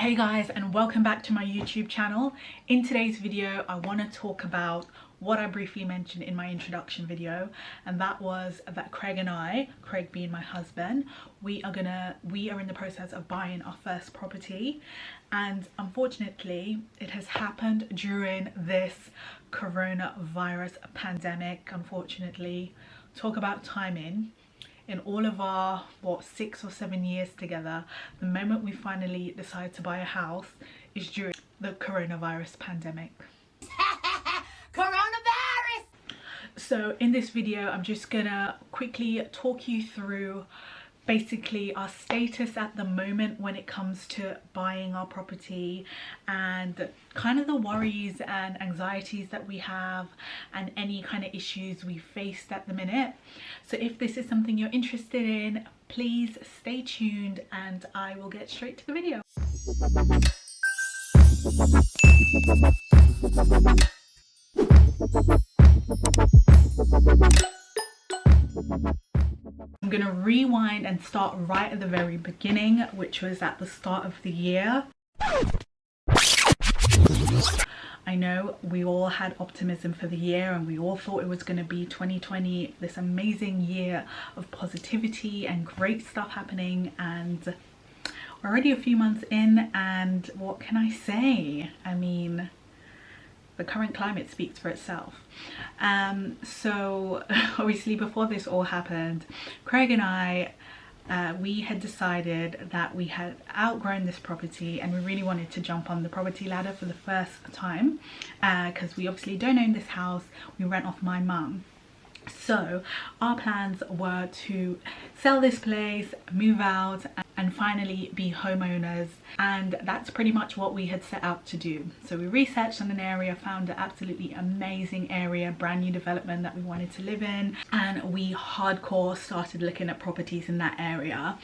Hey guys, and welcome back to my YouTube channel. In today's video I want to talk about what I briefly mentioned in my introduction video, and that was that Craig and I, Craig being my husband, we are in the process of buying our first property, and unfortunately it has happened during this coronavirus pandemic. Unfortunately, talk about timing. In all of our 6 or 7 years together, the moment we finally decide to buy a house is during the coronavirus pandemic. Coronavirus! So in this video I'm just gonna quickly talk you through basically our status at the moment when it comes to buying our property, and kind of the worries and anxieties that we have and any kind of issues we faced at the minute. So if this is something you're interested in, please stay tuned and I will get straight to the video. I'm gonna rewind and start right at the very beginning, which was at the start of the year. I know we all had optimism for the year and we all thought it was going to be 2020, this amazing year of positivity and great stuff happening, and we're already a few months in, and what can I say? I mean, the current climate speaks for itself. So obviously before this all happened, Craig and I, we had decided that we had outgrown this property and we really wanted to jump on the property ladder for the first time, because we obviously don't own this house, we rent off my mum. So our plans were to sell this place, move out, and finally be homeowners, and that's pretty much what we had set out to do. So we researched on an area, found an absolutely amazing area, brand new development that we wanted to live in, and we hardcore started looking at properties in that area.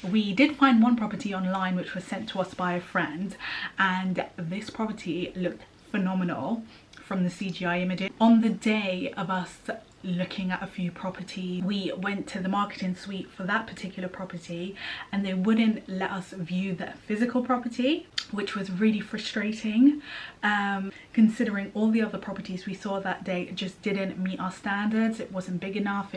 We did find one property online which was sent to us by a friend, and this property looked phenomenal from the CGI images. On the day of us looking at a few properties, we went to the marketing suite for that particular property and they wouldn't let us view the physical property, which was really frustrating, considering all the other properties we saw that day just didn't meet our standards. It wasn't big enough,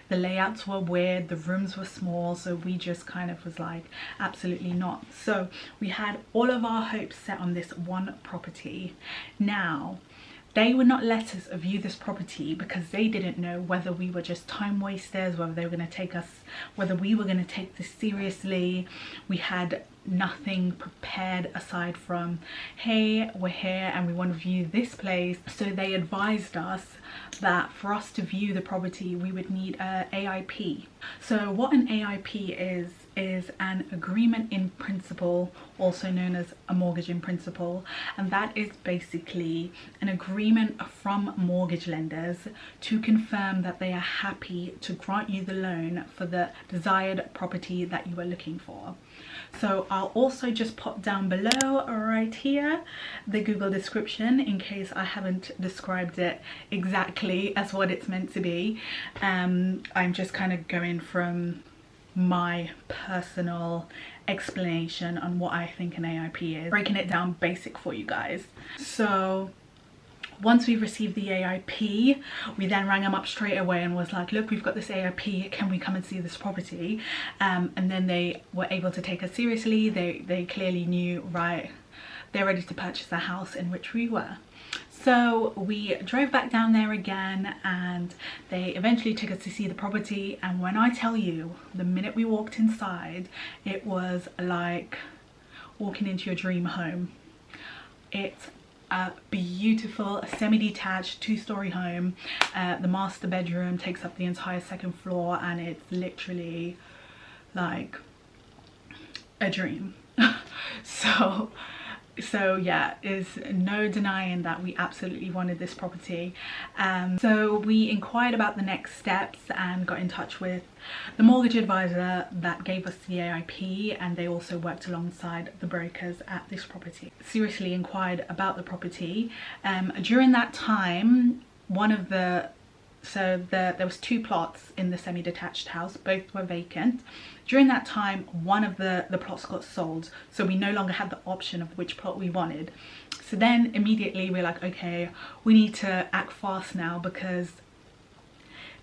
the layouts were weird, the rooms were small, so we just kind of was like, absolutely not. So we had all of our hopes set on this one property. Now they would not let us view this property because they didn't know whether we were just time wasters, whether they were going to take us, whether we were going to take this seriously. We had nothing prepared aside from, hey, we're here and we want to view this place. So they advised us that for us to view the property we would need a AIP. So what an AIP is an agreement in principle, also known as a mortgage in principle, and that is basically an agreement from mortgage lenders to confirm that they are happy to grant you the loan for the desired property that you are looking for. So I'll also just pop down below right here the Google description in case I haven't described it exactly as what it's meant to be. I'm just kind of going from my personal explanation on what I think an AIP is, breaking it down basic for you guys. So once we received the AIP, we then rang them up straight away and was like, look, we've got this AIP, can we come and see this property? And then they were able to take us seriously. They clearly knew, right, they're ready to purchase the house in which we were. So we drove back down there again and they eventually took us to see the property, and when I tell you, the minute we walked inside, it was like walking into your dream home. It's a beautiful semi-detached 2-story home. The master bedroom takes up the entire 2nd floor and it's literally like a dream. So yeah, is no denying that we absolutely wanted this property. So we inquired about the next steps and got in touch with the mortgage advisor that gave us the AIP, and they also worked alongside the brokers at this property. Seriously inquired about the property. During that time, one of the So there was 2 plots in the semi-detached house, both were vacant. During that time, one of the plots got sold, so we no longer had the option of which plot we wanted. So then immediately we're like, okay, we need to act fast now because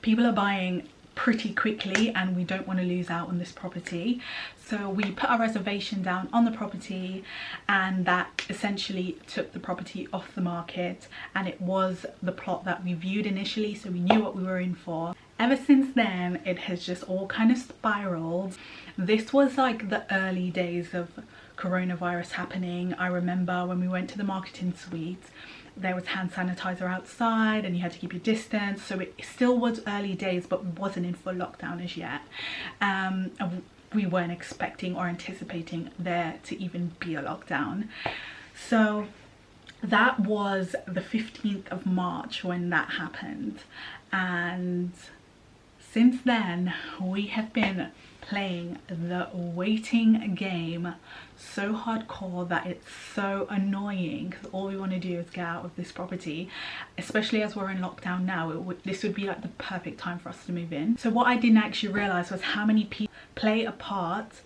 people are buying pretty quickly and we don't want to lose out on this property. So we put our reservation down on the property, and that essentially took the property off the market, and it was the plot that we viewed initially, so we knew what we were in for. Ever since then, it has just all kind of spiraled. This was like the early days of coronavirus happening. I remember when we went to the marketing suite, there was hand sanitizer outside and you had to keep your distance, so it still was early days, but wasn't in full lockdown as yet. We weren't expecting or anticipating there to even be a lockdown. So that was the 15th of March when that happened, and since then we have been playing the waiting game so hardcore that it's so annoying, because all we want to do is get out of this property, especially as we're in lockdown now. This would be like the perfect time for us to move in. So what I didn't actually realize was how many people play a part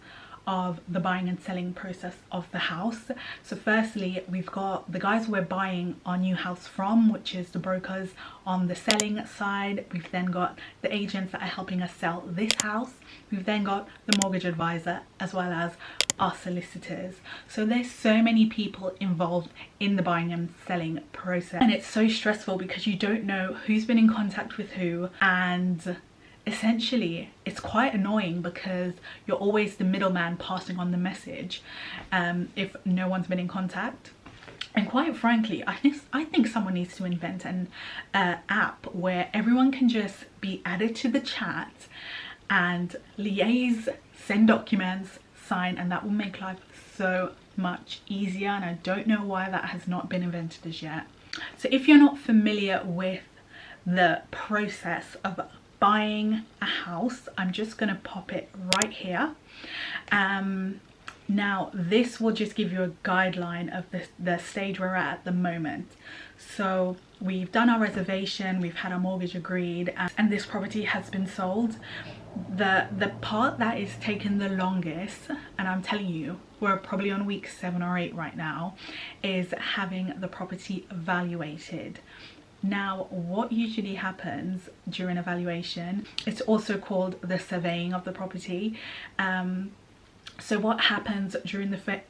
of the buying and selling process of the house. So firstly, we've got the guys we're buying our new house from, which is the brokers on the selling side. We've then got the agents that are helping us sell this house. We've then got the mortgage advisor, as well as our solicitors. So there's so many people involved in the buying and selling process, and it's so stressful because you don't know who's been in contact with who, and essentially it's quite annoying because you're always the middleman passing on the message if no one's been in contact. And quite frankly, I think someone needs to invent an app where everyone can just be added to the chat and liaise, send documents, sign, and that will make life so much easier. And I don't know why that has not been invented as yet. So if you're not familiar with the process of buying a house, I'm just gonna pop it right here. Now this will just give you a guideline of the stage we're at the moment. So we've done our reservation, we've had our mortgage agreed, and this property has been sold. The part that is taking the longest, and I'm telling you, we're probably on week 7 or 8 right now, is having the property evaluated. Now, what usually happens during evaluation, it's also called the surveying of the property. So what happens during the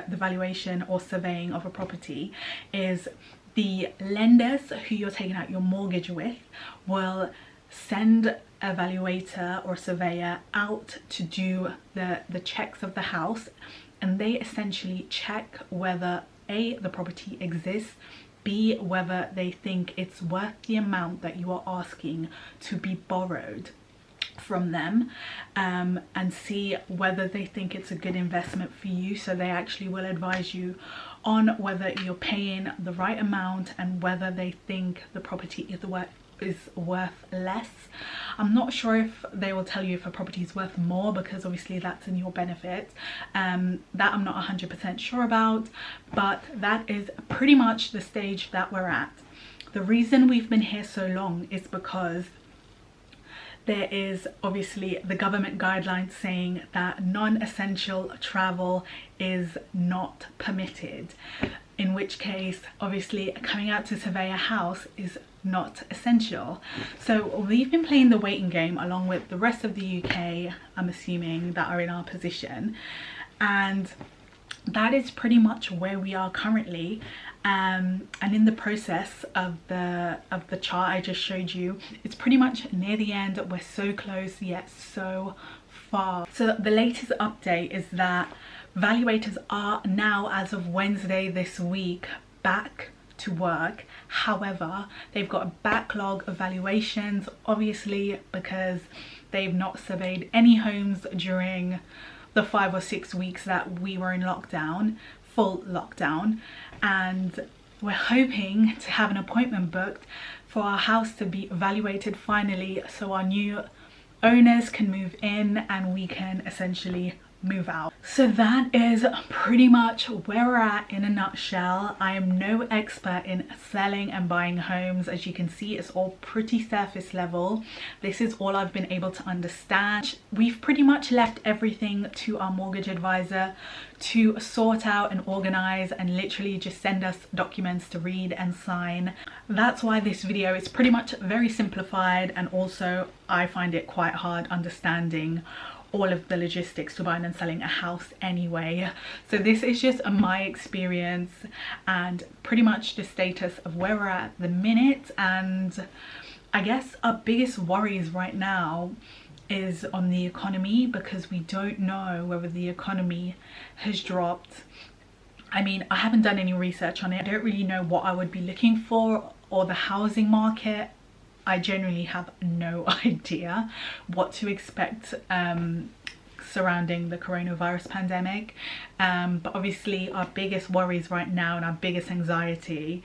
valuation or surveying of a property is the lenders who you're taking out your mortgage with will send a evaluator or surveyor out to do the checks of the house, and they essentially check whether A, the property exists, B, whether they think it's worth the amount that you are asking to be borrowed from them, and C, whether they think it's a good investment for you. So they actually will advise you on whether you're paying the right amount and whether they think the property is worth less. I'm not sure if they will tell you if a property is worth more, because obviously that's in your benefit. That I'm not 100% sure about, but that is pretty much the stage that we're at. The reason we've been here so long is because there is obviously the government guidelines saying that non-essential travel is not permitted, in which case obviously coming out to survey a house is not essential. So we've been playing the waiting game along with the rest of the UK, I'm assuming, that are in our position, and that is pretty much where we are currently. And in the process of the chart I just showed you, it's pretty much near the end. We're so close yet so far. So the latest update is that valuators are now, as of Wednesday this week, back to work. However, they've got a backlog of valuations, obviously because they've not surveyed any homes during the 5 or 6 weeks that we were in lockdown, full lockdown, and we're hoping to have an appointment booked for our house to be evaluated finally, so our new owners can move in and we can essentially move out. So that is pretty much where we're at in a nutshell. I am no expert in selling and buying homes. As you can see, it's all pretty surface level. This is all I've been able to understand. We've pretty much left everything to our mortgage advisor to sort out and organize, and literally just send us documents to read and sign. That's why this video is pretty much very simplified, and also I find it quite hard understanding all of the logistics to buying and selling a house anyway. So this is just my experience and pretty much the status of where we're at the minute. And I guess our biggest worries right now is on the economy, because we don't know whether the economy has dropped. I mean, I haven't done any research on it. I don't really know what I would be looking for, or the housing market. I genuinely have no idea what to expect surrounding the coronavirus pandemic. But obviously our biggest worries right now and our biggest anxiety,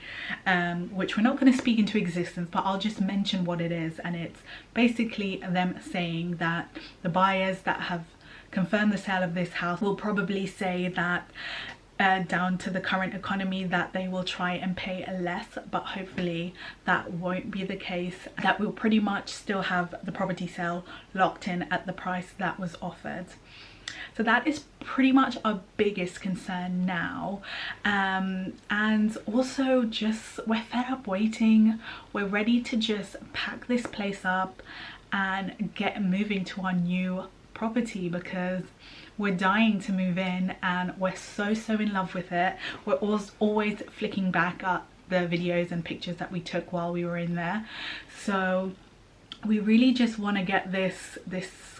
which we're not going to speak into existence, but I'll just mention what it is. And it's basically them saying that the buyers that have confirmed the sale of this house will probably say that down to the current economy, that they will try and pay less, but hopefully that won't be the case, that we'll pretty much still have the property sale locked in at the price that was offered. So that is pretty much our biggest concern now. And also just, we're fed up waiting. We're ready to just pack this place up and get moving to our new property, because we're dying to move in and we're so in love with it. We're always flicking back at the videos and pictures that we took while we were in there. So we really just want to get this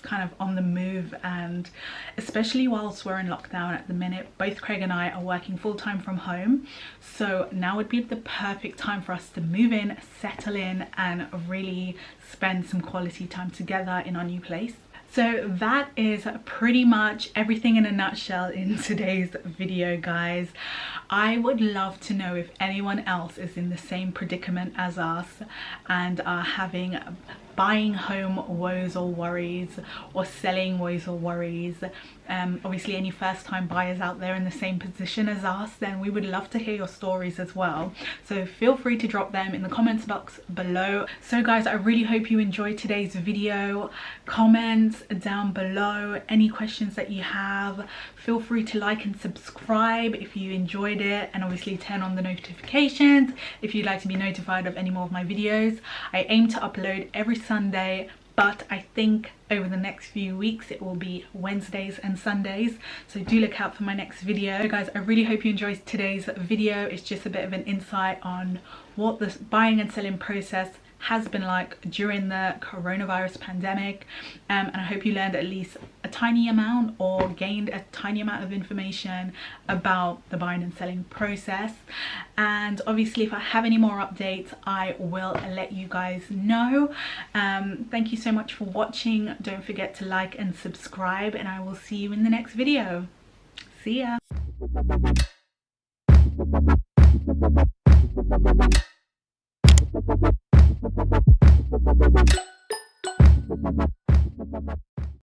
kind of on the move, and especially whilst we're in lockdown at the minute, both Craig and I are working full-time from home, so now would be the perfect time for us to move in, settle in, and really spend some quality time together in our new place. So that is pretty much everything in a nutshell in today's video, guys. I would love to know if anyone else is in the same predicament as us and are having buying home woes or worries, or selling woes or worries. Obviously any first time buyers out there in the same position as us, then we would love to hear your stories as well. So feel free to drop them in the comments box below. So guys, I really hope you enjoyed today's video. Comment down below any questions that you have. Feel free to like and subscribe if you enjoyed it, and obviously turn on the notifications if you'd like to be notified of any more of my videos. I aim to upload every Sunday, but I think over the next few weeks it will be Wednesdays and Sundays, so do look out for my next video. Guys, I really hope you enjoyed today's video. It's just a bit of an insight on what the buying and selling process has been like during the coronavirus pandemic, and I hope you learned at least a tiny amount or gained a tiny amount of information about the buying and selling process. And obviously if I have any more updates, I will let you guys know. Thank you so much for watching. Don't forget to like and subscribe, and I will see you in the next video. See ya.